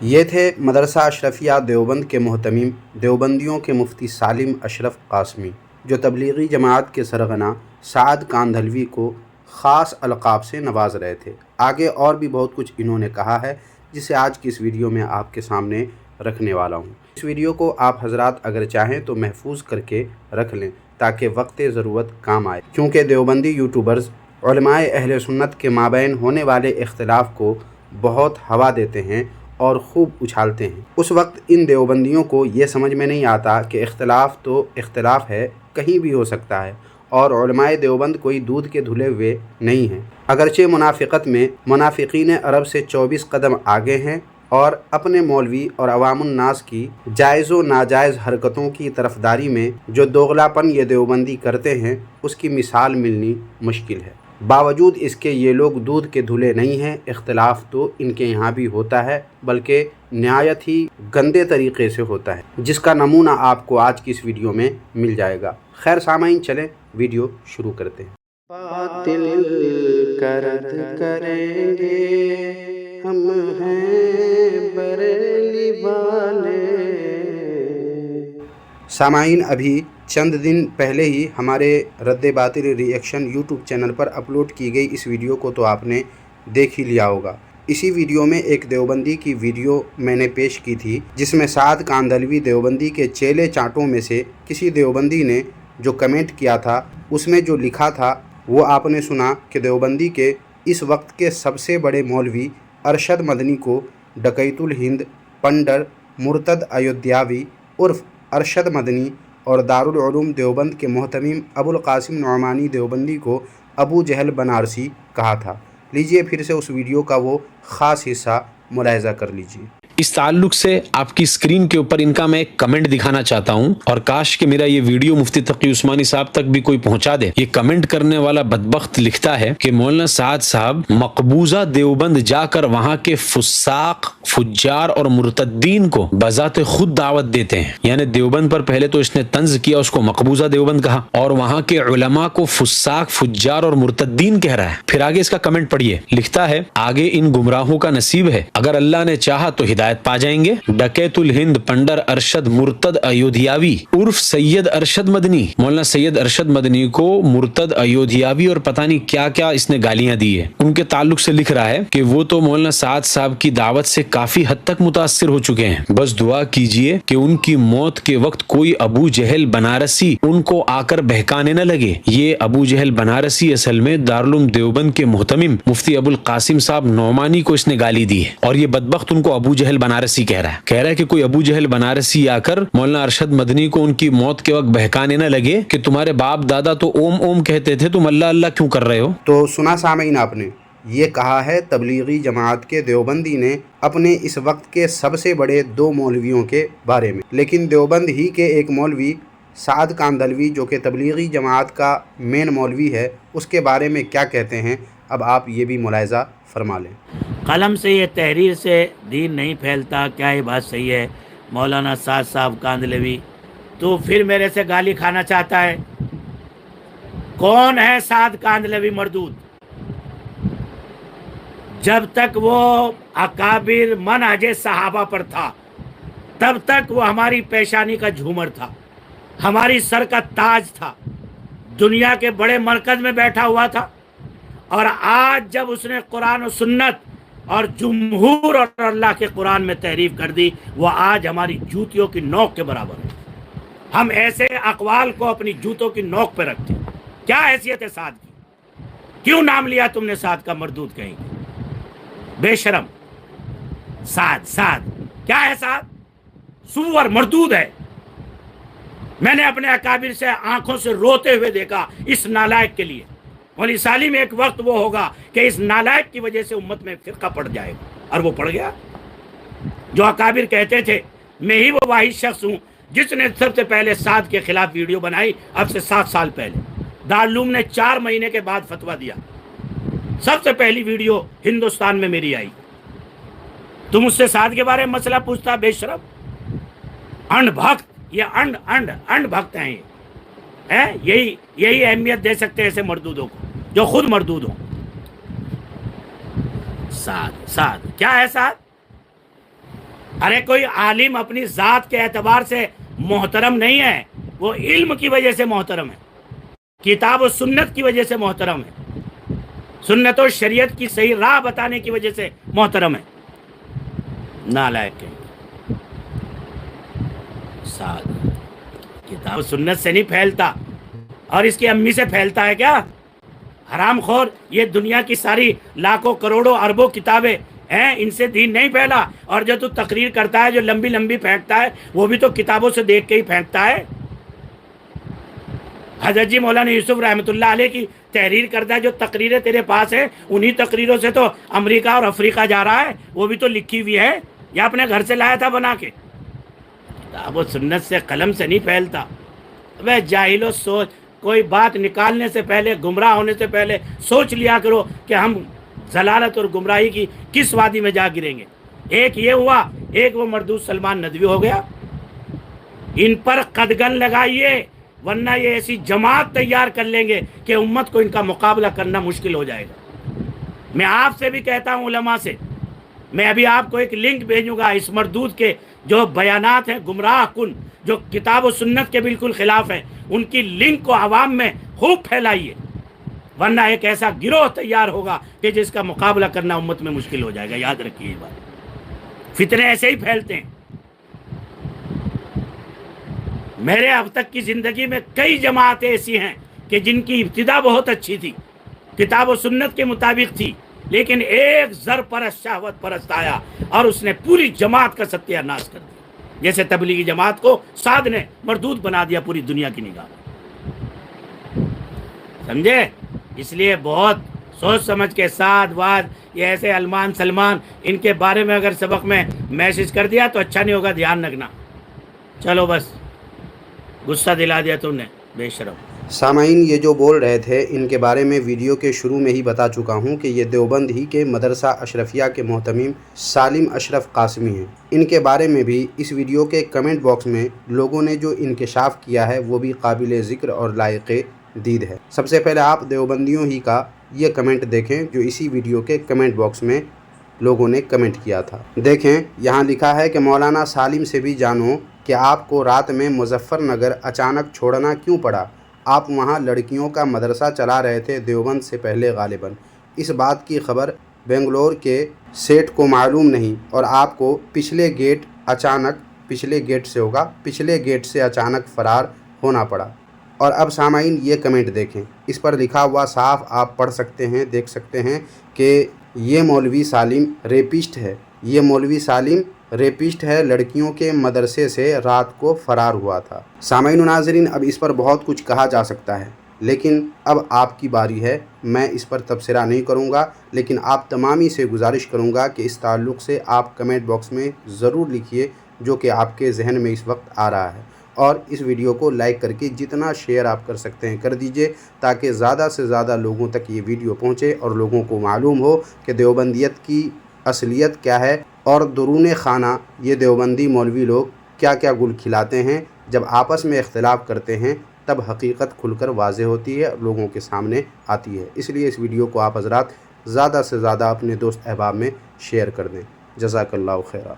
ये थे मदरसा अशरफिया देवबंद के मोहतमीम देवबंदियों के मुफ्ती सालिम अशरफ कासमी, जो तबलीगी जमात के सरगना साद कांदलवी को ख़ास अलक़ाब से नवाज रहे थे। आगे और भी बहुत कुछ इन्होंने कहा है, जिसे आज की इस वीडियो में आपके सामने रखने वाला हूँ। इस वीडियो को आप हजरात अगर चाहें तो महफूज करके रख लें ताकि वक्त ज़रूरत काम आए, क्योंकि देवबंदी यूट्यूबर्स उलमाए अहले सुन्नत के माबैन होने वाले इख्तिलाफ़ को बहुत हवा देते हैं और ख़ूब उछालते हैं। उस वक्त इन देवबंदियों को ये समझ में नहीं आता कि इख्तिलाफ़ तो इख्तिलाफ़ है, कहीं भी हो सकता है, और उलमाए देवबंद कोई दूध के धुले हुए नहीं हैं। अगरचे मुनाफ़िक़त में मुनाफ़िक़ीन अरब से 24 कदम आगे हैं और अपने मौलवी और अवामुन्नास की जायज़ व नाजायज़ हरकतों की तरफदारी में जो दोगलापन ये देवबंदी करते हैं, उसकी मिसाल मिलनी मुश्किल है। बावजूद इसके ये लोग दूध के धुले नहीं हैं। इख्तिलाफ़ तो इनके यहाँ भी होता है, बल्कि नहायत ही गंदे तरीक़े से होता है, जिसका नमूना आपको आज की इस वीडियो में मिल जाएगा। खैर सामाइन, चलें वीडियो शुरू करते हैं। बातिल करद करेंगे हम हैं बरेली वाले। सामाइन, अभी चंद दिन पहले ही हमारे रद्द बातिल रिएक्शन यूट्यूब चैनल पर अपलोड की गई इस वीडियो को तो आपने देख ही लिया होगा। इसी वीडियो में एक देवबंदी की वीडियो मैंने पेश की थी, जिसमें साद कांदलवी देवबंदी के चेले चाटों में से किसी देवबंदी ने जो कमेंट किया था, उसमें जो लिखा था वो आपने सुना कि देवबंदी के इस वक्त के सबसे बड़े मौलवी अरशद मदनी को डकैतुल हिंद, पंडर, मुर्तद अयोध्यावी उर्फ अरशद मदनी और दारुल उलूम देवबंद के मोहतमीम अबुल कासिम नौमानी देवबंदी को अबू जहल बनारसी कहा था। लीजिए फिर से उस वीडियो का वो ख़ास हिस्सा मुलाहिज़ा कर लीजिए। इस ताल्लुक से आपकी स्क्रीन के ऊपर इनका मैं एक कमेंट दिखाना चाहता हूं, और काश कि मेरा ये वीडियो मुफ्ती तकी उस्मानी साहब तक भी कोई पहुंचा दे। ये कमेंट करने वाला बदबख्त लिखता है कि मौलाना साद साहब मकबूजा देवबंद जाकर वहां के फुस्साक, फुज्जार और मुर्तद्दीन को बजाते खुद दावत देते हैं। यानी देवबंद पर पहले तो इसने तंज किया, उसको मकबूजा देवबंद कहा, और वहां के उलमा को फुस्साक, फुज्जार और मुर्तद्दीन कह रहा है। फिर आगे इसका कमेंट पढ़िए, लिखता है आगे इन गुमराहों का नसीब है, अगर अल्लाह ने चाहा तो हिदायत पा जाएंगे। डकैतुल हिंद, पंडर अरशद मुर्तद अयोध्यावी उर्फ सैयद अरशद मदनी, मौलाना सैयद अरशद मदनी को मुर्तद अयोध्यावी और पता नहीं क्या क्या इसने गालियां दी है। उनके ताल्लुक से लिख रहा है कि वो तो मौलाना साद साहब की दावत से काफी हद तक मुतासिर हो चुके हैं। बस दुआ कीजिए कि उनकी मौत के वक्त कोई अबू जहल बनारसी उनको आकर बहकाने न लगे। ये अबू जहल बनारसी असल में दारुल देवबंद के मोहतमिम मुफ्ती अबुल कासिम साहब नौमानी को इसने गाली दी है, और ये बदबख्त उनको अबू जहल बनारसी कह रहा है कि कोई अबू जहल बनारसी आकर मौलाना अरशद मदनी को उनकी मौत के वक्त बहकाने न लगे कि तुम्हारे बाप दादा तो ओम ओम कहते थे, तुम अल्लाह अल्लाह क्यों कर रहे हो। तो सुना सामीन, आपने ये कहा है तबलीगी जमात के देवबंदी ने अपने इस वक्त के सबसे बड़े दो मौलवियों के बारे में। लेकिन देवबंद ही के एक मौलवी साद कांदलवी, जो कि तबलीगी जमात का मेन मौलवी है, उसके बारे में क्या कहते हैं, अब आप ये भी मुलाहिज़ा फरमा लें। कलम से ये तहरीर से दीन नहीं फैलता, क्या ये बात सही है? मौलाना साद साहब कांदलवी तो फिर मेरे से गाली खाना चाहता है। कौन है साद कांदलवी मरदूद? जब तक वो अकाबिर मनहजे सहाबा पर था, तब तक वो हमारी पेशानी का झूमर था, हमारी सर का ताज था, दुनिया के बड़े मरकज में बैठा हुआ था। और आज जब उसने कुरान और सुन्नत और जुमहूर और अल्लाह के कुरान में तहरीफ कर दी, वो आज हमारी जूतियों की नोक के बराबर है। हम ऐसे अकवाल को अपनी जूतों की नोक पे रखते हैं। क्या हैसियत है साद की? क्यों नाम लिया तुमने साद का? मरदूद कहेंगे, बेशरम। साद साद क्या है? साद सुअर मरदूद है। मैंने अपने अकाबिर से आंखों से रोते हुए देखा इस नालायक के लिए। मौलवी सालिम, एक वक्त वो होगा कि इस नालायक की वजह से उम्मत में फिरका पड़ जाएगा, और वो पड़ गया। जो अकाबिर कहते थे मैं ही वो वाहिद शख्स हूँ जिसने सबसे पहले साद के खिलाफ वीडियो बनाई, अब से 7 साल पहले। दारुल उलूम ने 4 महीने के बाद फतवा दिया, सबसे पहली वीडियो हिंदुस्तान में मेरी आई। तुम मुझसे साद के बारे में मसला पूछता, बेशरम। अंड भक्त, ये अंड भक्त हैं। है, यही अहमियत दे सकते हैं ऐसे मरदूदों को जो खुद मरदूद हो। साद क्या है साद? अरे कोई आलिम अपनी जात के एतबार से मोहतरम नहीं है, वो इल्म की वजह से मोहतरम है, किताब और सुन्नत की वजह से मोहतरम है, सुन्नत और शरीयत की सही राह बताने की वजह से मोहतरम है। नालायक है साद, किताब सुन्नत से नहीं फैलता और इसकी अम्मी से फैलता है क्या? हरामखोर, ये दुनिया की सारी लाखों करोड़ों अरबों किताबें हैं, इनसे दीन नहीं फैला। और जो तू तकरीर करता है, जो लंबी लंबी फेंकता है, वो भी तो किताबों से देख के ही फेंकता है। हजरत जी मौलाना यूसुफ रहमतुल्लाह अलैह की तहरीर करता है, जो तकरीरें तेरे पास है, उन्हीं तकरीरों से तो अमेरिका और अफ्रीका जा रहा है, वो भी तो लिखी हुई है या अपने घर से लाया था बना के। किताब और सुन्नत से कलम से नहीं फैलता। वह जाहिलो, सोच, कोई बात निकालने से पहले, गुमराह होने से पहले सोच लिया करो कि हम जलालत और गुमराही की किस वादी में जा गिरेंगे। एक ये हुआ, एक वो मरदूद सलमान नदवी हो गया। इन पर कदगन लगाइए, वरना ये ऐसी जमात तैयार कर लेंगे कि उम्मत को इनका मुकाबला करना मुश्किल हो जाएगा। मैं आपसे भी कहता हूँ, उलमा से, मैं अभी आपको एक लिंक भेजूंगा इस मरदूद के जो बयानात हैं गुमराह कुन, जो किताब और सुन्नत के बिल्कुल खिलाफ हैं, उनकी लिंक को आवाम में खूब फैलाइए, वरना एक ऐसा गिरोह तैयार होगा कि जिसका मुकाबला करना उम्मत में मुश्किल हो जाएगा। याद रखिए ये बात, फितने ऐसे ही फैलते हैं। मेरे अब तक की ज़िंदगी में कई जमातें ऐसी हैं कि जिनकी इब्तिदा बहुत अच्छी थी, किताब और सुन्नत के मुताबिक थी, लेकिन एक ज़र परस्त, शहवत परस्त आया और उसने पूरी जमात का सत्यानाश कर दिया। जैसे तबलीगी जमात को साद ने मरदूद बना दिया पूरी दुनिया की निगाह में, समझे? इसलिए बहुत सोच समझ के साद वाद, ये ऐसे अलमान सलमान, इनके बारे में अगर सबक में मैसेज कर दिया तो अच्छा नहीं होगा, ध्यान रखना। चलो बस, गुस्सा दिला दिया तुमने, बेशरम। सामाईन, ये जो बोल रहे थे इनके बारे में वीडियो के शुरू में ही बता चुका हूँ कि ये देवबंद ही के मदरसा अशरफिया के मोहतमीम सालिम अशरफ कासमी हैं। इनके बारे में भी इस वीडियो के कमेंट बॉक्स में लोगों ने जो इंकशाफ किया है वो भी काबिल ज़िक्र और लायक़ दीद है। सबसे पहले आप देवबंदियों ही का ये कमेंट देखें जो इसी वीडियो के कमेंट बॉक्स में लोगों ने कमेंट किया था। देखें, यहाँ लिखा है कि मौलाना सालिम से भी जानो कि आपको रात में मुजफ्फरनगर अचानक छोड़ना क्यों पड़ा। आप वहाँ लड़कियों का मदरसा चला रहे थे देवबंद से पहले गालिबन। इस बात की खबर बेंगलोर के सेठ को मालूम नहीं और आपको पिछले गेट से अचानक फ़रार होना पड़ा। और अब सामाईन ये कमेंट देखें, इस पर लिखा हुआ साफ आप पढ़ सकते हैं, देख सकते हैं कि ये मौलवी सालिम रेपिस्ट है। ये मौलवी सालिम रेपिस्ट है, लड़कियों के मदरसे से रात को फ़रार हुआ था। सामाईन नाज़रीन, अब इस पर बहुत कुछ कहा जा सकता है, लेकिन अब आपकी बारी है। मैं इस पर तबसरा नहीं करूंगा, लेकिन आप तमामी से गुजारिश करूंगा कि इस ताल्लुक़ से आप कमेंट बॉक्स में ज़रूर लिखिए जो कि आपके जहन में इस वक्त आ रहा है। और इस वीडियो को लाइक करके जितना शेयर आप कर सकते हैं कर दीजिए, ताकि ज़्यादा से ज़्यादा लोगों तक ये वीडियो पहुँचे और लोगों को मालूम हो कि देवबंदियत की असलियत क्या है और दरून खाना ये देवबंदी मौलवी लोग क्या क्या गुल खिलाते हैं। जब आपस में इख्तिलाफ करते हैं तब हकीकत खुलकर वाज़ेह होती है, लोगों के सामने आती है। इसलिए इस वीडियो को आप हज़रात ज़्यादा से ज़्यादा अपने दोस्त अहबाब में शेयर कर दें। जज़ाकल्लाहु खैरा।